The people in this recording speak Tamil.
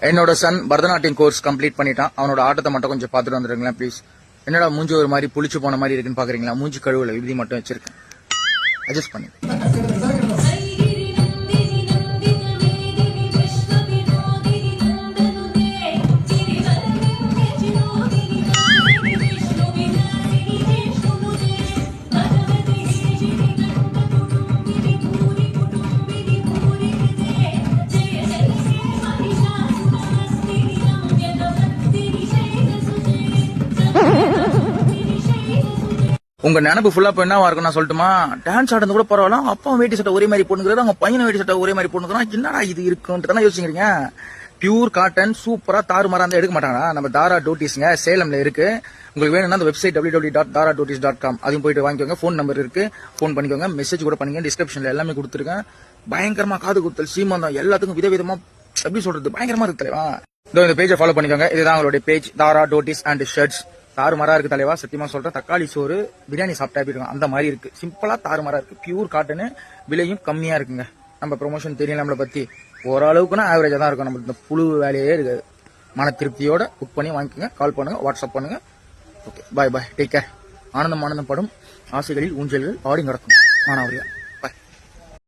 என்னோட சன் பரதநாட்டியம் கோர்ஸ் கம்ப்ளீட் பண்ணிட்டான். அவனோட ஆட்டத்தை மட்டும் கொஞ்சம் பார்த்துட்டு வந்துருங்களா ப்ளீஸ். என்னடா மூஞ்சி ஒரு மாதிரி புளிச்சு போன மாதிரி இருக்குன்னு பாக்குறீங்களா? மூஞ்சி கழுவுல விதி மட்டும் வச்சிருக்கேன், அட்ஜஸ்ட் பண்ணி. உங்க நினைப்பு ஃபுல்லா இப்ப என்னவா இருக்கும் நான் சொல்லட்டுமா? டான்ஸ் ஆடுறது கூட பரவாயில்ல, அப்பா வேட்டி சட்டை ஒரே மாதிரி போட்டுக்கிறது, அவங்க பையனை வேட்டி சட்டை ஒரே மாதிரி போட்டுக்கிறான். என்னடா இது இருக்குன்னு யோசிக்கிறீங்க? பியூர் காட்டன் சூப்பரா தாறுமாறா இருந்தா எடுக்க மாட்டாங்க. நம்ம தாரா டோட்டிஸ்ங்க சேலம்ல இருக்கு. உங்களுக்கு வேணும்னா அந்த வெப்சைட் www.daradotis.com அதையும் போயிட்டு வாங்கிக்கோங்க. ஃபோன் நம்பர் இருக்கு, ஃபோன் பண்ணிக்கோங்க, மெசேஜ் கூட பண்ணுங்க. டிஸ்கிரிப்ஷன்ல எல்லாமே கொடுத்துருக்கேன். பயங்கரமா காது குத்தல் சீமந்தம் எல்லாத்துக்கும் விதவிதமா எப்படி சொல்றது பயங்கரமா இருக்கு தலைவா. இந்த பேஜை ஃபாலோ பண்ணிக்கோங்க. இதுதான் அவங்களுடைய பேஜ், தாரா டோட்டிஸ் அண்ட் ஷர்ட்ஸ். தாறுமாறா இருக்கு தலைவா, சத்தியமா சொல்றேன். தக்காளி சோறு பிரியாணி சாப்பிட்டா இருக்கும் அந்த மாதிரி இருக்கு. சிம்பிளா தாறுமாறா இருக்கு. பியூர் காட்டனு, விலையும் கம்மியா இருக்குங்க. நம்ம ப்ரொமோஷன் தெரியல நம்மளை பத்தி, ஓரளவுக்குன்னா ஆவரேஜா தான் இருக்கும். நம்மளுக்கு இந்த புழு வேலையே இருக்காது. மன திருப்தியோட புக் பண்ணி வாங்கிக்கோங்க. கால் பண்ணுங்க, வாட்ஸ்அப் பண்ணுங்க. ஓகே, பாய் பாய், டேக் கேர். ஆனந்தம் ஆனந்தம் படும் ஆசைகளில் ஊஞ்சல்கள் ஆடி நடக்கும். மானாவரியா.